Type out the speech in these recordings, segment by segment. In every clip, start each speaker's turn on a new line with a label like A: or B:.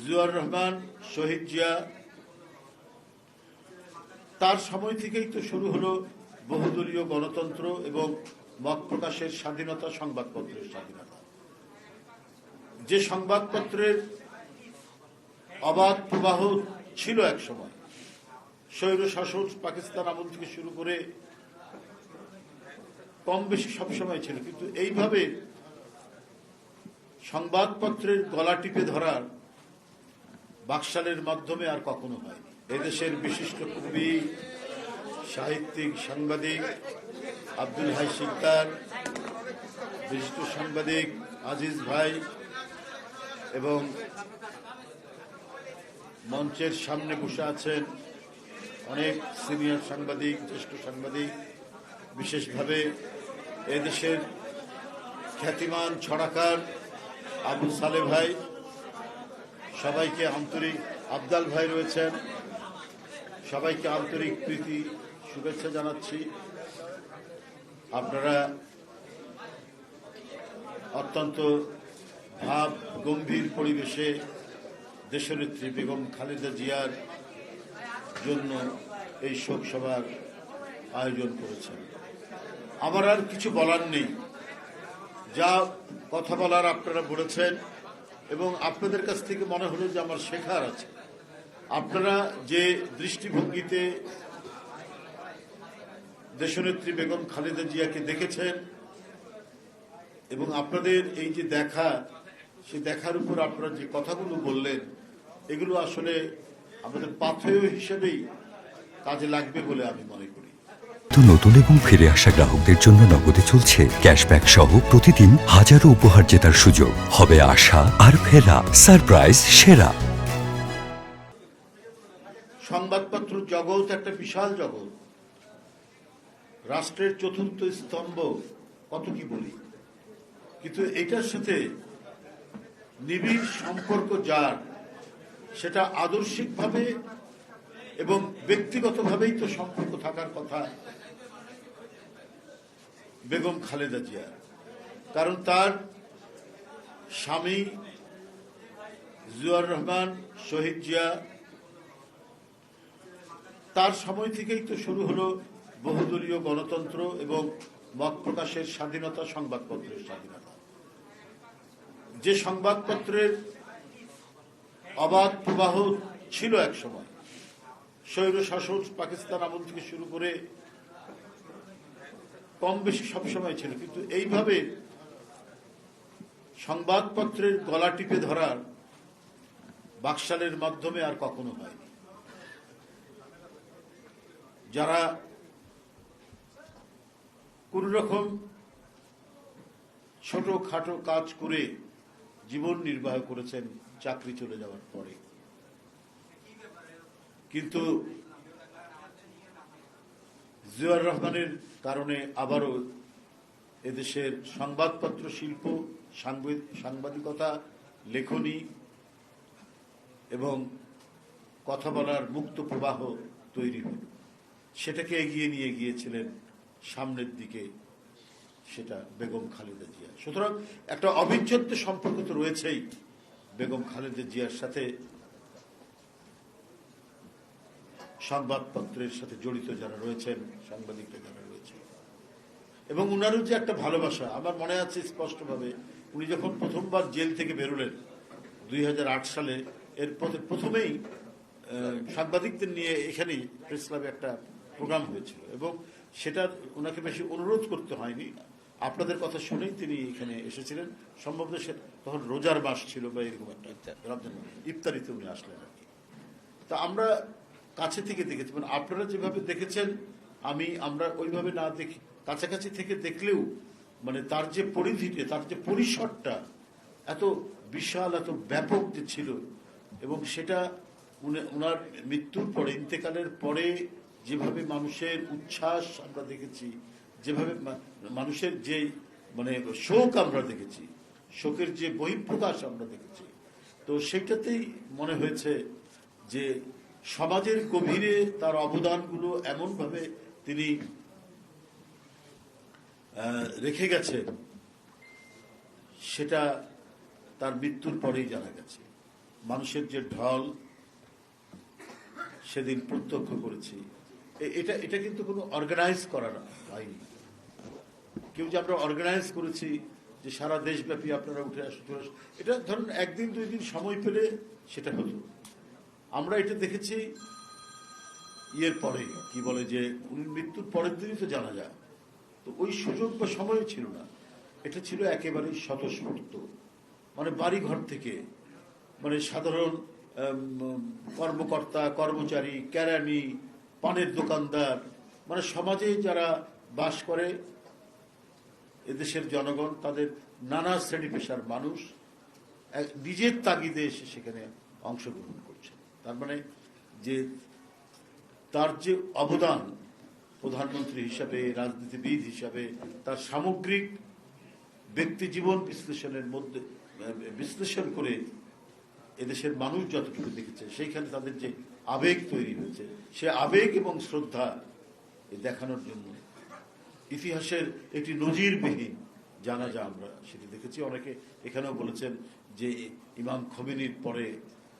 A: জিয়াউর রহমান, শহীদ জিয়া, তার সময় থেকেই তো শুরু হলো বহুদলীয় গণতন্ত্র এবং মত প্রকাশের স্বাধীনতা, সংবাদপত্রের স্বাধীনতা। যে সংবাদপত্রের অবাধ প্রবাহ ছিল এক সময়, স্বৈর শাসক পাকিস্তান আমল থেকে শুরু করে কম বেশি সবসময় ছিল, কিন্তু এইভাবে সংবাদপত্রের গলা টিপে ধরার বাকশালের মাধ্যমে আর কখনো হয়নি। এদেশের বিশিষ্ট কবি, সাহিত্যিক, সাংবাদিক আব্দুল হাই শিকদার, বিশিষ্ট সাংবাদিক আজিজ ভাই এবং মঞ্চের সামনে বসে আছেন অনেক সিনিয়র সাংবাদিক, জ্যেষ্ঠ সাংবাদিক, বিশেষভাবে এদেশের খ্যাতিমান ছড়াকার আবু সালে ভাই, সবাইকে আন্তরিক, আবদাল ভাই রয়েছেন, সবাইকে আন্তরিক প্রীতি শুভেচ্ছা জানাচ্ছি। আপনারা অত্যন্ত ভাব গম্ভীর পরিবেশে দেশনেত্রী বেগম খালেদা জিয়ার জন্য এই শোক সভার আয়োজন করেছেন। আমার আর কিছু বলার নেই, যা কথা বলার আপনারা বলেছেন এবং আপনাদের কাছ থেকে মনে হলো যে আমার শেখার আছে। আপনারা যে দৃষ্টিভঙ্গিতে দেশনেত্রী বেগম খালেদা জিয়াকে দেখেছেন এবং আপনাদের এই যে দেখা, সে দেখার উপর আপনারা যে কথাগুলো বললেন, এগুলো আসলে আমাদের পাথেয় হিসেবেই কাজে লাগবে বলে আমি মনে করি।
B: নতুন এবং ফিরে আসা গ্রাহকদের জন্য নগদে চলছে ক্যাশব্যাক সহ প্রতিদিন হাজারো উপহার জেতার সুযোগ। হবে আশা আর ফেরা, সারপ্রাইজ সেরা।
A: সংবাদপত্র জগৎ একটা বিশাল জগৎ, রাষ্ট্রের চতুর্থ স্তম্ভ, কত কি বলি, কিন্তু এটার সাথে নিবিড় সম্পর্ক যার, সেটা আদর্শিকভাবে এবং ব্যক্তিগতভাবেই তো সম্পর্ক থাকার কথা বেগম খালেদা জিয়া। কারণ তার স্বামী জিয়াউর রহমান, শহীদ জিয়া, তার সময় থেকেই তো শুরু হলো বহুদলীয় গণতন্ত্র এবং মত প্রকাশের স্বাধীনতা, সংবাদপত্রের স্বাধীনতা। যে সংবাদপত্রের অবাধ প্রবাহ ছিল এক সময়, স্বৈর শাসক পাকিস্তান আমল থেকে শুরু করে কম বেশি সবসময় ছিল, কিন্তু এইভাবে সংবাদপত্রের গলা টিপে ধরার বাকশালের মাধ্যমে আর কখনো হয়নি। যারা কোন রকম ছোটখাটো কাজ করে জীবন নির্বাহ করেছেন চাকরি চলে যাওয়ার পরে, কিন্তু জিয়াউর রহমানের কারণে আবারও এদেশের সংবাদপত্র শিল্প, সাংবাদিকতা, লেখনী এবং কথা বলার মুক্ত প্রবাহ তৈরি হল। সেটাকে এগিয়ে নিয়ে গিয়েছিলেন সামনের দিকে, সেটা বেগম খালেদা জিয়া। সুতরাং একটা অবিচ্ছেদ্য সম্পর্ক তো রয়েছেই বেগম খালেদা জিয়ার সাথে, সংবাদপত্রের সাথে জড়িত যারা রয়েছেন, সাংবাদিকরা যারা রয়েছেন, এবং উনারও যে একটা ভালোবাসা। আমার মনে আছে স্পষ্টভাবে, উনি যখন প্রথমবার জেল থেকে বেরোলেন 2008 সালে, এর প্রথমেই সাংবাদিকদের নিয়ে এখানেই প্রেস ক্লাবে একটা প্রোগ্রাম হয়েছিল এবং সেটা ওনাকে বেশি অনুরোধ করতে হয়নি, আপনাদের কথা শুনেই তিনি এখানে এসেছিলেন। সম্ভবত সে তখন রোজার মাস ছিল বা এরকম একটা ইফতারিতে উনি আসলেন আর কি। তা আমরা কাছে থেকে দেখেছি, মানে আপনারা যেভাবে দেখেছেন আমরা ওইভাবে না দেখি, কাছাকাছি থেকে দেখলেও মানে তার যে পরিধিটা, তার যে পরিসরটা এত বিশাল, এত ব্যাপক যে ছিল, এবং সেটা উনার মৃত্যুর পরে, ইন্তেকালের পরে যেভাবে মানুষের উচ্ছ্বাস আমরা দেখেছি, যেভাবে মানুষের যে মানে শোক আমরা দেখেছি, শোকের যে বহিঃপ্রকাশ আমরা দেখেছি, তো সেইটাতেই মনে হয়েছে যে সমাজের গভীরে তার অবদানগুলো এমনভাবে তিনি রেখে গেছেন, সেটা তার মৃত্যুর পরেই জানা গেছে। মানুষের যে ঢল সেদিন প্রত্যক্ষ করেছি। এটা এটা কিন্তু কোনো অর্গানাইজ করা না হয়নি। কেউ যে আমরা অর্গানাইজ করেছি যে সারা দেশব্যাপী আপনারা উঠে আসুন, এটা ধরুন একদিন দুই দিন সময় পেলে সেটা হতো। আমরা এটা দেখেছি ইয়ের পরে, কি বলে যে উনি মৃত্যুর পরের দিনই তো জানা যায়, তো ওই সুযোগ বা সময় ছিল না। এটা ছিল একেবারেই স্বতঃস্ফূর্ত, মানে বাড়ি ঘর থেকে, মানে সাধারণ কর্মকর্তা কর্মচারী, কেরানি, পানের দোকানদার, মানে সমাজে যারা বাস করে এদেশের জনগণ, তাদের নানা শ্রেণী পেশার মানুষ নিজের তাগিদে এসে সেখানে অংশগ্রহণ করছে। তার মানে যে তার যে অবদান প্রধানমন্ত্রী হিসাবে, রাজনীতিবিদ হিসাবে, তার সামগ্রিক ব্যক্তি জীবন বিশ্লেষণের মধ্যে বিশ্লেষণ করে এদেশের মানুষ যতটুকু দেখেছে, সেইখানে তাদের যে আবেগ তৈরি হয়েছে, সে আবেগ এবং শ্রদ্ধা দেখানোর জন্য ইতিহাসের একটি নজিরবিহীন জানাজা আমরা সেটি দেখেছি। অনেকে এখানেও বলেছেন যে ইমাম খোমেনির পরে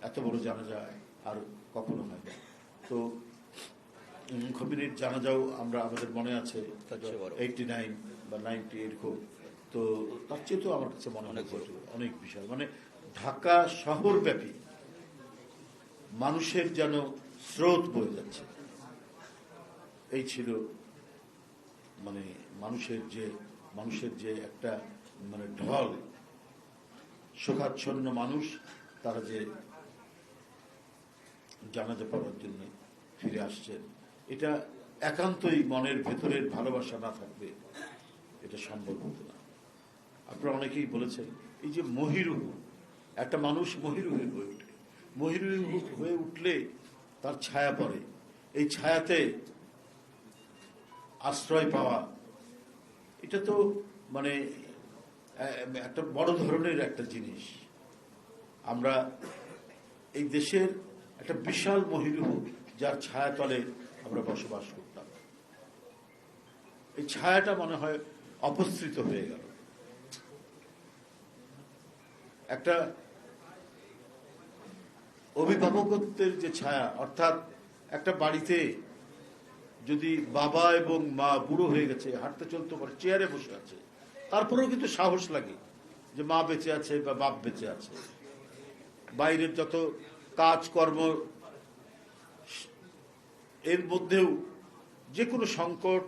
A: এত বড় জানাজা আর কখনো হয় না। তো খোমেনির জানাজাও আমরা, আমাদের মনে আছে 89 বা 90 এরকম। তো তার চেয়ে তো আমার কাছে মনে হয় অনেক বিষয়, মানে ঢাকা শহরব্যাপী মানুষের যেন স্রোত বয়ে যাচ্ছে। এই ছিল মানে মানুষের যে একটা মানে ঢল, শোকাচ্ছন্ন মানুষ, তারা যে জানাজা পড়ার জন্য ফিরে আসছেন, এটা একান্তই মনের ভেতরের ভালোবাসা না থাকবে এটা সম্ভব হতো না। আপনারা অনেকেই বলেছেন এই যে মহিরুহ, একটা মানুষ মহিরুহ হয়ে ওঠে, মহিরুহ হয়ে উঠলে তার ছায়া পড়ে, এই ছায়াতে আশ্রয় পাওয়া, এটা তো মানে একটা বড় ধরনের একটা জিনিস। আমরা এই দেশের একটা বিশাল মহিরুহ, যার ছায়াতলে আমরা বসবাস করতাম, এই ছায়াটা মনে হয় অপসৃত হয়ে গেল। একটা অভিভাবকত্বের যে ছায়া, অর্থাৎ একটা বাড়িতে যদি বাবা এবং মা বুড়ো হয়ে গেছে, হাঁটতে চলতে পারে, চেয়ারে বসে আছে, তারপরেও কিন্তু সাহস লাগে যে মা বেঁচে আছে বা বাপ বেঁচে আছে। বাইরের যত কাজকর্ম, এর মধ্যেও যে কোনো সংকট,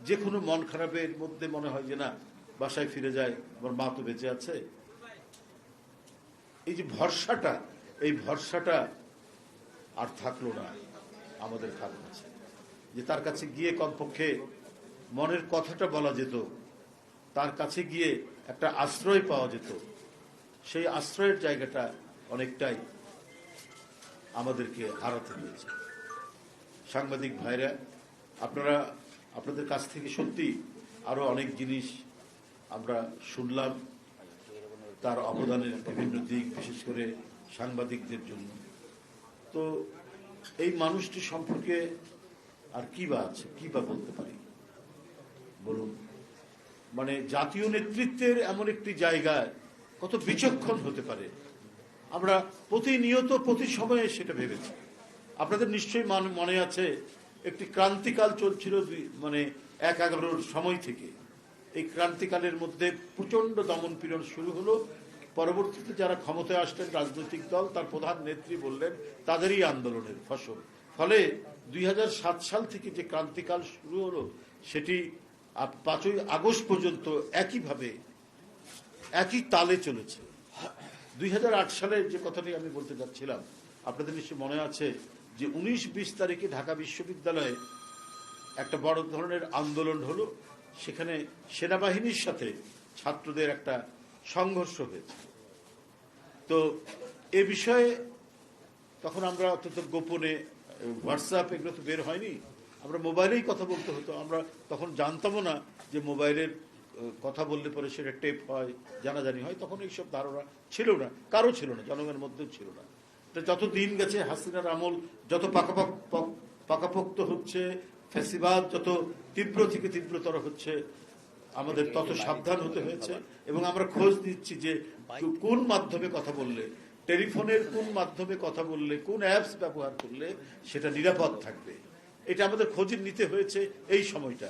A: যে কোনো মন খারাপের মধ্যে মনে হয় যে না, বাসায় ফিরে যায়, আমার মা তো বেঁচে আছে। এই যে ভরসাটা, এই ভরসাটা আর থাকলো না আমাদের কাছে, যে তার কাছে গিয়ে কমপক্ষে মনের কথাটা বলা যেত, তার কাছে গিয়ে একটা আশ্রয় পাওয়া যেত। সেই আশ্রয়ের জায়গাটা অনেকটাই আমাদেরকে হারাতে হয়েছে। সাংবাদিক ভাইরা, আপনারা, আপনাদের কাছ থেকে সত্যি আরো অনেক জিনিস আমরা শুনলাম, তার অবদানের বিভিন্ন দিক, বিশেষ করে সাংবাদিকদের জন্য। তো এই মানুষটি সম্পর্কে আর কি বা আছে, কি বা বলতে পারি বলুন? মানে জাতীয় নেতৃত্বের এমন একটি জায়গায় কত বিচক্ষণ হতে পারে, আমরা প্রতিনিয়ত প্রতি সময়ে সেটা ভেবেছি। আপনাদের নিশ্চয়ই মনে আছে, একটি ক্রান্তিকাল চলছিল মানে ১-১১ সময় থেকে। এই ক্রান্তিকালের মধ্যে প্রচন্ড দমন পীড়ন শুরু হলো। পরবর্তীতে যারা ক্ষমতায় আসলেন রাজনৈতিক দল, তার প্রধান নেত্রী বললেন তাদেরই আন্দোলনের ফসল। ফলে ২০০৭ সাল থেকে যে ক্রান্তিকাল শুরু হলো, সেটি ৫ই আগস্ট পর্যন্ত একইভাবে একই তালে চলেছে। ২০০৮ সালে যে কথাটি আমি বলতে যাচ্ছিলাম, আপনাদের নিশ্চয় মনে আছে যে ১৯-২০ তারিখে ঢাকা বিশ্ববিদ্যালয়ে একটা বড় ধরনের আন্দোলন হলো। সেখানে সেনাবাহিনীর সাথে ছাত্রদের একটা সংঘর্ষ হয়েছে। তো এ বিষয়ে তখন আমরা অত্যন্ত গোপনে, হোয়াটসঅ্যাপ এগুলো তো বের হয়নি, আমরা মোবাইলেই কথা বলতে হতো। আমরা তখন জানতামও না যে মোবাইলের কথা বললে পরে সেটা টেপ হয়, জানাজানি হয়। তখন এইসব ধারণা ছিল না, কারো ছিল না, জনগণের মধ্যেও ছিল না। যত দিন গেছে, হাসিনার আমল যত পাকাপোক্ত হচ্ছে, ফ্যাসিবাদ যত তীব্র থেকে তীব্রতর হচ্ছে, আমাদের তত সাবধান হতে হয়েছে। এবং আমরা খোঁজ নিচ্ছি যে কোন মাধ্যমে কথা বললে টেলিফোনের কোন মাধ্যমে কথা বললে, কোন অ্যাপস ব্যবহার করলে সেটা নিরাপদ থাকবে, এটা আমাদের খোঁজ নিতে হয়েছে এই সময়টা।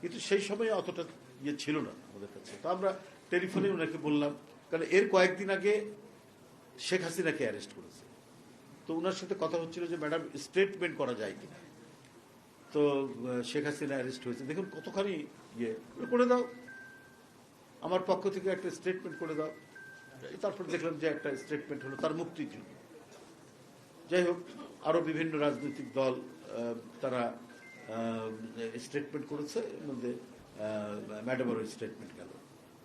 A: কিন্তু সেই সময় অতটা ইয়ে ছিল না আমাদের কাছে। তো আমরা টেলিফোনে ওনাকে বললাম, কারণ এর কয়েকদিন আগে শেখ হাসিনাকে অ্যারেস্ট করেছে। তো ওনার সাথে কথা হচ্ছিল যে ম্যাডাম স্টেটমেন্ট করা যায় কিনা। তো শেখ হাসিনা অ্যারেস্ট হয়েছে, দেখুন কতখানি ইয়ে করে দাও, আমার পক্ষ থেকে একটা স্টেটমেন্ট করে দাও। তারপর দেখলাম যে একটা স্টেটমেন্ট হলো তার মুক্তির জন্য। যাই হোক, আরো বিভিন্ন রাজনৈতিক দল তারা স্টেটমেন্ট করেছে, এর মধ্যে ম্যাডামেরও স্টেটমেন্ট গেল।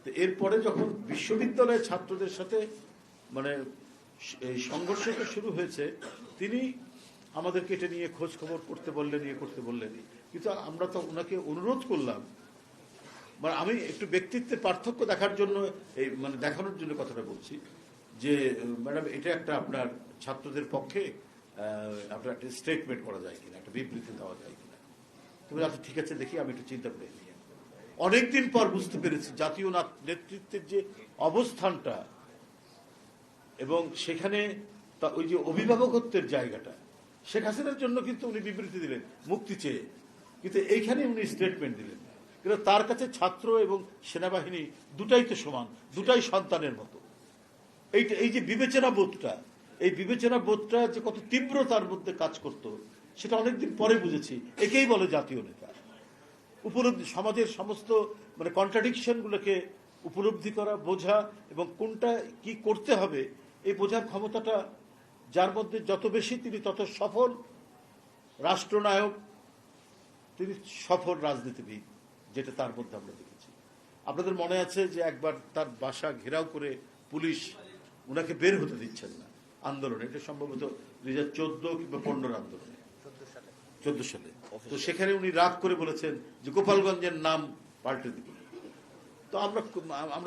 A: তো এরপরে যখন বিশ্ববিদ্যালয়ের ছাত্রদের সাথে মানে এই সংঘর্ষটা শুরু হয়েছে, তিনি আমাদেরকে এটা নিয়ে খোঁজ খবর করতে বললেন, ইয়ে করতে বললেন। কিন্তু আমরা তো ওনাকে অনুরোধ করলাম, মানে আমি একটু ব্যক্তিত্বের পার্থক্য দেখার জন্য, এই মানে দেখানোর জন্য কথাটা বলছি যে ম্যাডাম এটা একটা আপনার ছাত্রদের পক্ষে আপনার একটা স্টেটমেন্ট করা যায় কিনা, একটা বিবৃতি দেওয়া যায় কিনা। তুমি আচ্ছা ঠিক আছে দেখি, আমি একটু চিন্তা করে নিই। অনেকদিন পর বুঝতে পেরেছি জাতীয় নেতৃত্বের যে অবস্থানটা, এবং সেখানে ওই যে অভিভাবকত্বের জায়গাটা, শেখ হাসিনার জন্য কিন্তু উনি বিবৃতি দিলেন মুক্তি চেয়ে, কিন্তু এইখানে উনি স্টেটমেন্ট দিলেন। কিন্তু তার কাছে ছাত্র এবং সেনাবাহিনী দুটাই তো সমান, দুটাই সন্তানের মতো। এই যে বিবেচনা বোধটা, এই বিবেচনা বোধটা যে কত তীব্র তার মধ্যে কাজ করত, সেটা অনেকদিন পরে বুঝেছি। একেই বলে জাতীয় নেতা। উপলব্ধি, সমাজের সমস্ত মানে কন্ট্রাডিকশন গুলোকে উপলব্ধি করা, বোঝা, এবং কোনটা কি করতে হবে এই বোঝার ক্ষমতাটা যার মধ্যে যত বেশি, তিনি তত সফল রাষ্ট্রনায়ক, তিনি সফল রাজনীতিবিদ, যেটা তার মধ্যে আমরা দেখেছি। আপনাদের মনে আছে যে একবার তার বাসা ঘেরাও করে পুলিশ উনাকে বের হতে দিচ্ছেন না আন্দোলনে, এটা সম্ভবত 2014 কিংবা 15 আন্দোলনে, 14 সালে। তো সেখানে উনি রাগ করে বলেছেন যে গোপালগঞ্জের নাম পাল্টে দিবেন। তো আমরা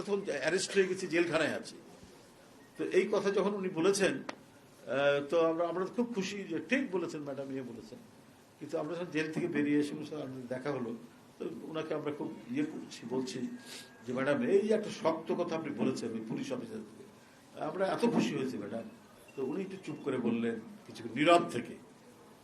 A: তখন অ্যারেস্ট হয়ে গেছি, জেলখানায় আছি। তো এই কথা যখন উনি বলেছেন, তো আমরা খুব খুশি যে ঠিক বলেছেন ম্যাডাম, ইয়ে বলেছেন। কিন্তু আমরা যখন জেল থেকে বেরিয়ে এসে দেখা হলো, তো ওনাকে আমরা খুব ইয়ে করছি, বলছি যে ম্যাডাম এই যে একটা শক্ত কথা আপনি বলেছেন ওই পুলিশ অফিসার থেকে, আমরা এত খুশি হয়েছি ম্যাডাম। তো উনি একটু চুপ করে বললেন, কিছু নীরব থেকে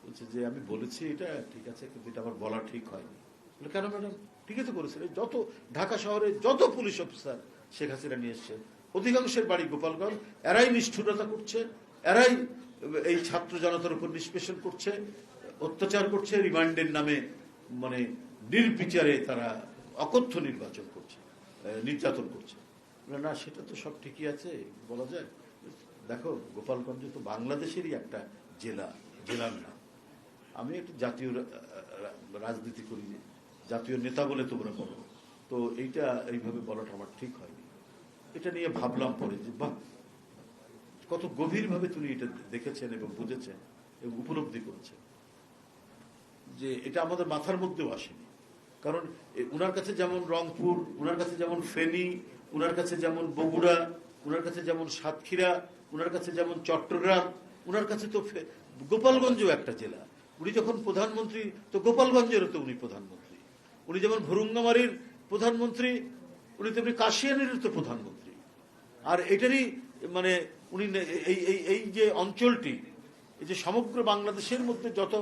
A: বলছে যে আমি বলেছি এটা ঠিক আছে, কিন্তু এটা আমার বলা ঠিক হয়নি। বলে কেন ম্যাডাম, ঠিকই তো করেছেন। যত ঢাকা শহরে যত পুলিশ অফিসার শেখ হাসিনা নিয়ে এসছেন, অধিকাংশের বাড়ি গোপালগঞ্জ, এরাই নিষ্ঠুরতা করছে, এরাই এই ছাত্র জনতার উপর নিষ্পেষণ করছে, অত্যাচার করছে, রিমান্ডের নামে মানে নির্বিচারে তারা অকথ্য নির্বাচন করছে, নির্যাতন করছে। না সেটা তো সব ঠিকই আছে, বলা যায়। দেখো গোপালগঞ্জ তো বাংলাদেশেরই একটা জেলার নাম। আমি একটু জাতীয় রাজনীতি করি, জাতীয় নেতা বলে তোমরা বলো, তো এইটা এইভাবে বলাটা আমার ঠিক হয়নি। এটা নিয়ে ভাবলাম পরে যে বাহ, কত গভীরভাবে তিনি এটা দেখেছেন এবং বুঝেছেন এবং উপলব্ধি করেছেন, যে এটা আমাদের মাথার মধ্যেও আসেনি। কারণ উনার কাছে যেমন রংপুর, উনার কাছে যেমন ফেনী, উনার কাছে যেমন বগুড়া, উনার কাছে যেমন সাতক্ষীরা, উনার কাছে যেমন চট্টগ্রাম, উনার কাছে তো গোপালগঞ্জও একটা জেলা। উনি যখন প্রধানমন্ত্রী, তো গোপালগঞ্জেরও তো উনি প্রধানমন্ত্রী। উনি যেমন ভুরুঙ্গামারির প্রধানমন্ত্রী, উনি তেমনি কাশিয়ানিরও তো প্রধানমন্ত্রী। আর এটারই মানে উনি এই যে অঞ্চলটি, এই যে সমগ্র বাংলাদেশের মধ্যে যত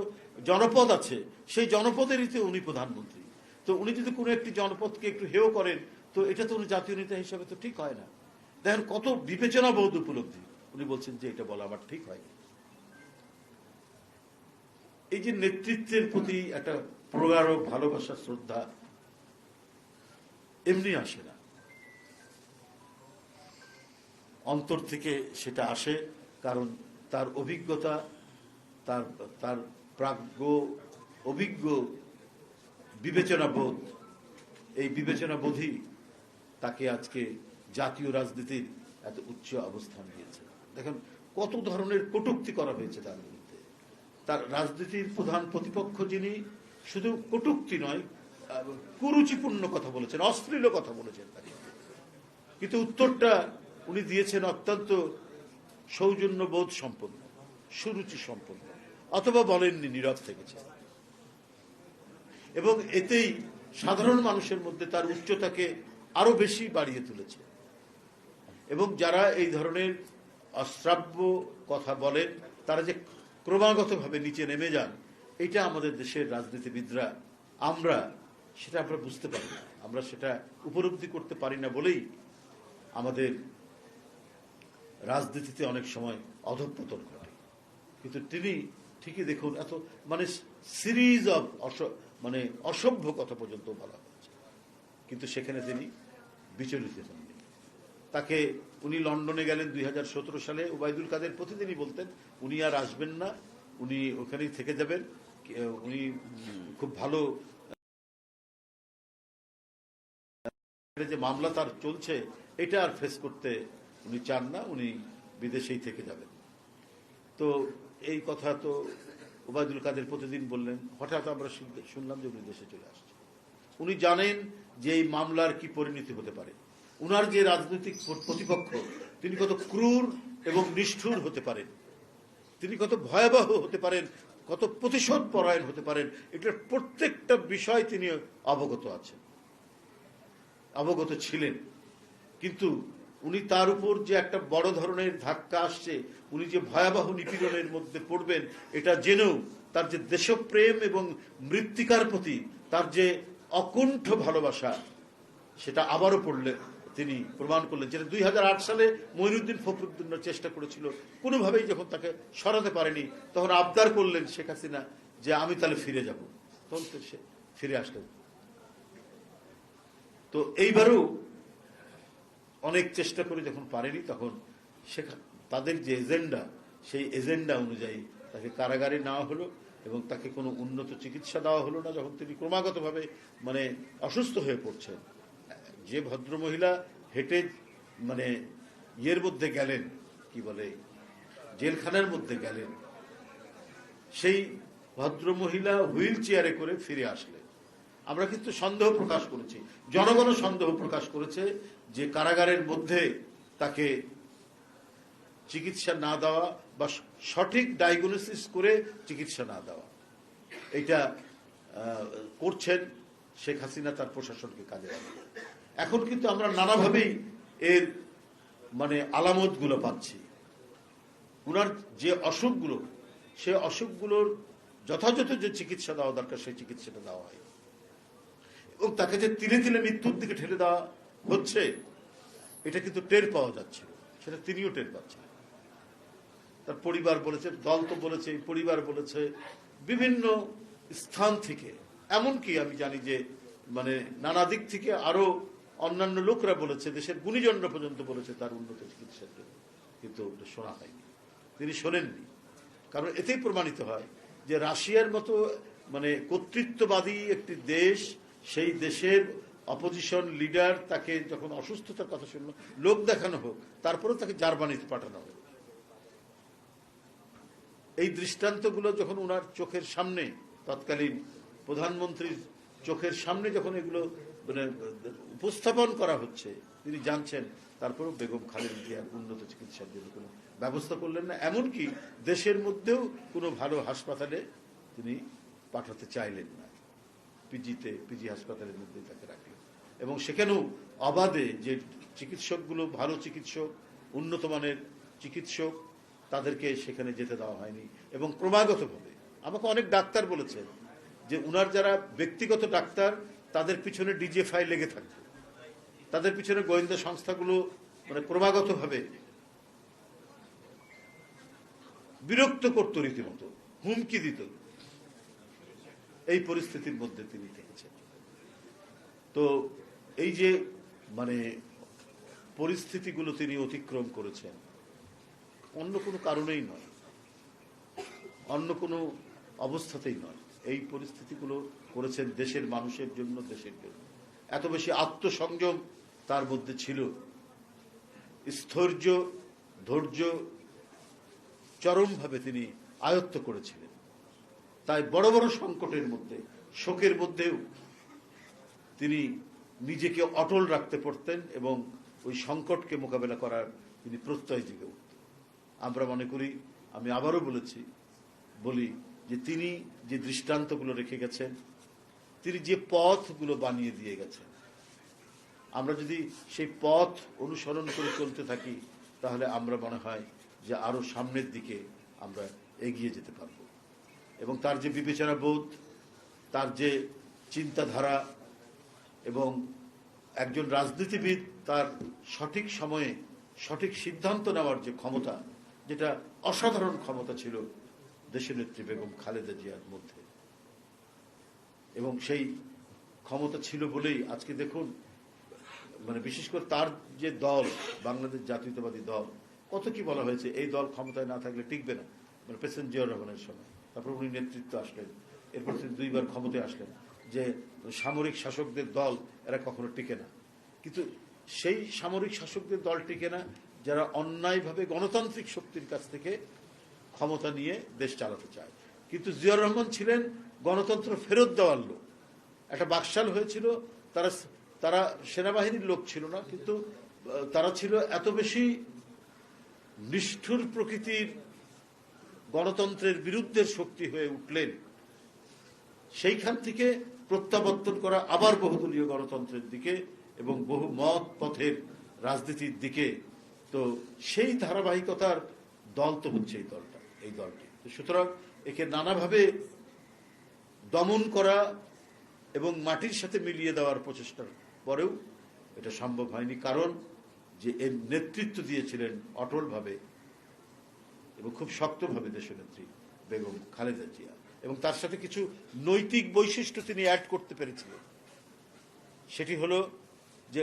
A: জনপদ আছে, সেই জনপদেরই তো উনি প্রধানমন্ত্রী। তো উনি যদি কোনো একটি জনপদকে একটু হেয় করেন, তো এটা তো উনি জাতীয় নেতা হিসাবে তো ঠিক হয় না। দেখেন কত বিবেচনা বোধ উপলব্ধি। উনি বলছেন যে এটা বলা আমার ঠিক হয়নি। এই যে নেতৃত্বের প্রতি একটা প্রগাঢ় ভালোবাসা, শ্রদ্ধা এমনি আসে না, অন্তর থেকে সেটা আসে। কারণ তার অভিজ্ঞতা, তার প্রাজ্ঞ অভিজ্ঞ বিবেচনা বোধ, এই বিবেচনা বোধই তাকে আজকে জাতীয় রাজনীতির এত উচ্চ অবস্থান দিয়েছে। দেখেন কত ধরনের কটূক্তি করা হয়েছে তার বিরুদ্ধে। তার রাজনীতির প্রধান প্রতিপক্ষ যিনি, শুধু কটূক্তি নয়, কুরুচিপূর্ণ কথা বলেছেন, অশ্লীল কথা বলেছেন তার, কিন্তু উত্তরটা উনি দিয়েছেন অত্যন্ত সৌজন্যবোধ সম্পন্ন, সুরুচি সম্পন্ন, অথবা বলেননি, নীরব থেকেছে। এবং এতেই সাধারণ মানুষের মধ্যে তার উচ্চতাকে আরো বেশি বাড়িয়ে তুলেছে। এবং যারা এই ধরনের অশ্রাব্য কথা বলেন, তারা যে ক্রমাগতভাবে নিচে নেমে যান, এটা আমাদের দেশের রাজনীতিবিদরা আমরা বুঝতে পারি না, আমরা সেটা উপলব্ধি করতে পারি না বলেই আমাদের রাজনীতিতে অনেক সময় অধঃপতন ঘটে। কিন্তু তিনি ঠিকই দেখুন, এত মানে সিরিজ অফ অসভ্য কথা পর্যন্ত বলা হচ্ছে, কিন্তু সেখানে তিনি বিচলিত হননি। তাকে উনি লন্ডনে গেলেন 2017 সালে, ওবায়দুল কাদের প্রতিদিনই বলতেন উনি আর আসবেন না, উনি ওখানেই থেকে যাবেন, উনি খুব ভালো যে মামলা তার চলছে এটা আর ফেস করতে উনি চান না, উনি বিদেশেই থেকে যাবেন। তো এই কথা তো ওবায়দুল কাদের প্রতিদিন বললেন, হঠাৎ আমরা শুনলাম যে উনি দেশে চলে আসছেন। উনি জানেন যে এই মামলার কি পরিণতি হতে পারে, উনার যে রাজনৈতিক প্রতিপক্ষ তিনি কত ক্রূর এবং নিষ্ঠুর হতে পারেন, তিনি কত ভয়াবহ হতে পারেন, কত প্রতিশোধ পরায়ণ হতে পারেন, এটার প্রত্যেকটা বিষয় তিনি অবগত ছিলেন। কিন্তু উনি তার উপর যে একটা বড় ধরনের ধাক্কা আসছে, উনি যে ভয়াবহ নিপীড়নের মধ্যে পড়বেন এটা জেনেও তার যে দেশপ্রেম এবং মৃত্তিকার প্রতি তার যে অকুণ্ঠ ভালোবাসা, সেটা আবারও পড়লে তিনি প্রমাণ করলেন। যেটা 2008 সালে মঈনুদ্দিন ফখরুদ্দিনের চেষ্টা করেছিল, কোনোভাবেই যখন তাকে সরাতে পারেনি, তখন আবদার করলেন শেখ হাসিনা যে আমি তাহলে ফিরে যাব, তখন সে ফিরে আসলেন। তো এইবারও অনেক চেষ্টা করে যখন পারেনি, তখন তাদের যে এজেন্ডা, সেই এজেন্ডা অনুযায়ী তাকে কারাগারে নেওয়া হলো এবং তাকে কোনো উন্নত চিকিৎসা দেওয়া হলো না। যখন তিনি ক্রমাগতভাবে অসুস্থ হয়ে পড়ছেন, যে ভদ্রমহিলা হেঁটে ইয়ের মধ্যে গেলেন, কি বলে, জেলখানার মধ্যে গেলেন, সেই ভদ্রমহিলা হুইল চেয়ারে করে ফিরে আসলেন। আমরা কিন্তু সন্দেহ প্রকাশ করেছি, জনগণও সন্দেহ প্রকাশ করেছে যে কারাগারের মধ্যে তাকে চিকিৎসা না দেওয়া বা সঠিক ডায়াগনোসিস করে চিকিৎসা না দেওয়া, এটা করছেন শেখ হাসিনা তার প্রশাসনকে কাজে লাগান। এখন কিন্তু আমরা নানাভাবেই এর আলামতগুলো পাচ্ছি। উনার যে অসুখগুলো, সে অসুখগুলোর যথাযথ যে চিকিৎসা দেওয়া দরকার সেই চিকিৎসাটা দেওয়া হয়, এবং তাকে যে তিলে তিলে মৃত্যুর দিকে ঠেলে দেওয়া হচ্ছে, এটা কিন্তু টের পাওয়া যাচ্ছে, সেটা তিনিও টের পাচ্ছেন। তার পরিবার বলেছে, দল তো বলেছে, পরিবার বলেছে, বিভিন্ন স্থান থেকে, এমনকি আমি জানি যে নানা দিক থেকে আরো অন্যান্য লোকরা বলেছে, দেশের গুণীজনরা পর্যন্ত বলেছে তার উন্নত চিকিৎসার জন্য, কিন্তু শোনা হয়নি, তিনি শোনেননি। কারণ এতেই প্রমাণিত হয় যে রাশিয়ার মতো কর্তৃত্ববাদী একটি দেশ, সেই দেশের অপোজিশন লিডার তাকে যখন অসুস্থতার কথা শুনলো, লোক দেখানো হোক, তারপরেও তাকে জার্মানিতে পাঠানো হোক। এই দৃষ্টান্তগুলো যখন ওনার চোখের সামনে, তৎকালীন প্রধানমন্ত্রীর চোখের সামনে যখন এগুলো উপস্থাপন করা হচ্ছে, তিনি জানছেন, তারপরেও বেগম খালেদা জিয়ার উন্নত চিকিৎসার জন্য কোনো ব্যবস্থা করলেন না। এমনকি দেশের মধ্যেও কোনো ভালো হাসপাতালে তিনি পাঠাতে চাইলেন না, পিজি হাসপাতালের মধ্যে তাকে রাখলেন। এবং সেখানেও অবাধে যে চিকিৎসকগুলো ভালো চিকিৎসক, উন্নত মানের চিকিৎসক, তাদেরকে সেখানে যেতে দেওয়া হয়নি। এবং ক্রমাগতভাবে আমাকে অনেক ডাক্তার বলেছেন যে উনার যারা ব্যক্তিগত ডাক্তার, তাদের পিছনে ডিজিএফআই লেগে থাকবে, তাদের পিছনে গোয়েন্দা সংস্থাগুলো ক্রমাগতভাবে বিরক্ত করত, রীতিমতো হুমকি দিত। এই পরিস্থিতির মধ্যে তিনি থেকেছেন। তো এই যে পরিস্থিতিগুলো তিনি অতিক্রম করেছেন, অন্য কোনো কারণেই নয়, অন্য কোনো অবস্থাতেই নয়, এই পরিস্থিতিগুলো করেছেন দেশের মানুষের জন্য, দেশের জন্য। এত বেশি আত্মসংযম তার মধ্যে ছিল, স্থৈর্য, ধৈর্য চরমভাবে তিনি আয়ত্ত করেছিলেন। তাই বড় বড় সংকটের মধ্যে, শোকের মধ্যেও তিনি নিজেকে অটল রাখতে পারতেন এবং ওই সংকটকে মোকাবেলা করার তিনি প্রত্যয় জেগে উঠতেন। আমরা মনে করি, আমি আবারও বলি যে তিনি যে দৃষ্টান্তগুলো রেখে গেছেন, তিনি যে পথগুলো বানিয়ে দিয়ে গেছেন, আমরা যদি সেই পথ অনুসরণ করে চলতে থাকি, তাহলে আমরা মনে হয় যে আরো সামনের দিকে আমরা এগিয়ে যেতে পারব। এবং তার যে বিবেচনা বোধ, তার যে চিন্তাধারা, এবং একজন রাজনীতিবিদ তার সঠিক সময়ে সঠিক সিদ্ধান্ত নেওয়ার যে ক্ষমতা, যেটা অসাধারণ ক্ষমতা ছিল দেশনেত্রী বেগম খালেদা জিয়ার মধ্যে। এবং সেই ক্ষমতা ছিল বলেই আজকে দেখুন, মানে বিশেষ করে তার যে দল, বাংলাদেশ জাতীয়তাবাদী দল, কত কি বলা হয়েছে, এই দল ক্ষমতায় না থাকলে টিকবে না, মানে প্রেসিডেন্ট জিয়াউর রহমানের সময়। তারপর উনি নেতৃত্ব আসলেন, এরপর তিনি 2 বার ক্ষমতায় আসলেন, যে সামরিক শাসকদের দল এরা কখনো টিকে না। কিন্তু সেই সামরিক শাসকদের দল টিকে না যারা অন্যায়ভাবে গণতান্ত্রিক শক্তির কাছ থেকে ক্ষমতা নিয়ে দেশ চালাতে চায়। কিন্তু জিয়াউর রহমান ছিলেন গণতন্ত্র ফেরত দেওয়ার লোক। একটা বাকশাল হয়েছিল, তারা তারা সেনাবাহিনীর লোক ছিল না, কিন্তু তারা ছিল এত বেশি নিষ্ঠুর প্রকৃতির গণতন্ত্রের বিরুদ্ধের শক্তি হয়ে উঠলেন, সেইখান থেকে প্রত্যাবর্তন করা আবার বহুদলীয় গণতন্ত্রের দিকে এবং বহু মত পথের রাজনীতির দিকে। তো সেই ধারাবাহিকতার দল তো হচ্ছে এই দলটি। সুতরাং একে নানাভাবে দমন করা এবং মাটির সাথে মিলিয়ে দেওয়ার প্রচেষ্টার পরেও এটা সম্ভব হয়নি, কারণ যে এর নেতৃত্ব দিয়েছিলেন অটলভাবে এবং খুব শক্তভাবে দেশনেত্রী বেগম খালেদা জিয়া, এবং তার সাথে কিছু নৈতিক বৈশিষ্ট্য তিনি অ্যাড করতে পেরেছিলেন। সেটি হলো যে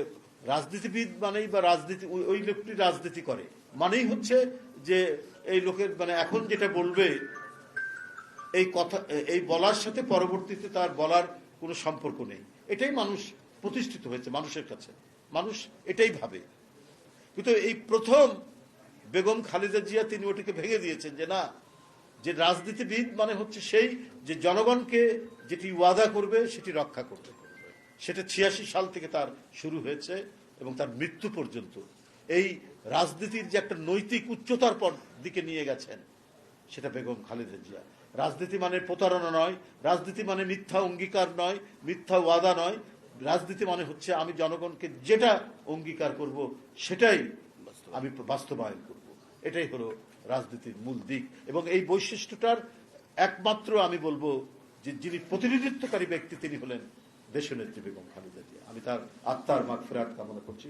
A: রাজনীতিবিদ মানেই, বা রাজনীতি, ওই লোকটি রাজনীতি করে মানেই হচ্ছে যে এই লোকের, মানে এখন যেটা বলবে এই কথা, এই বলার সাথে পরবর্তীতে তার বলার কোনো সম্পর্ক নেই। এটাই মানুষ প্রতিষ্ঠিত হয়েছে মানুষের কাছে, মানুষ এটাই ভাবে। কিন্তু এই প্রথম বেগম খালেদা জিয়া তিনি ওটাকে ভেঙে দিয়েছেন, যে না, যে রাজনীতিবিদ মানে হচ্ছে সেই যে জনগণকে যেটি ওয়াদা করবে সেটি রক্ষা করবে। সেটা 86 সাল থেকে তার শুরু হয়েছে এবং তার মৃত্যু পর্যন্ত এই রাজনীতির যে একটা নৈতিক উচ্চতার দিকে নিয়ে গেছেন, সেটা বেগম খালেদা জিয়া। রাজনীতি মানে প্রতারণা নয়, রাজনীতি মানে মিথ্যা অঙ্গীকার নয়, মিথ্যা ওয়াদা নয়। রাজনীতি মানে হচ্ছে আমি জনগণকে যেটা অঙ্গীকার করব সেটাই আমি বাস্তবায়ন করব। এটাই হলো রাজনীতির মূল দিক। এবং এই বৈশিষ্ট্যটার একমাত্র আমি বলবো যে যিনি প্রতিনিধিত্বকারী ব্যক্তি তিনি হলেন দেশনেত্রী বেগম খালেদা জিয়া। আমি তার আত্মার মাগফিরাত কামনা করছি।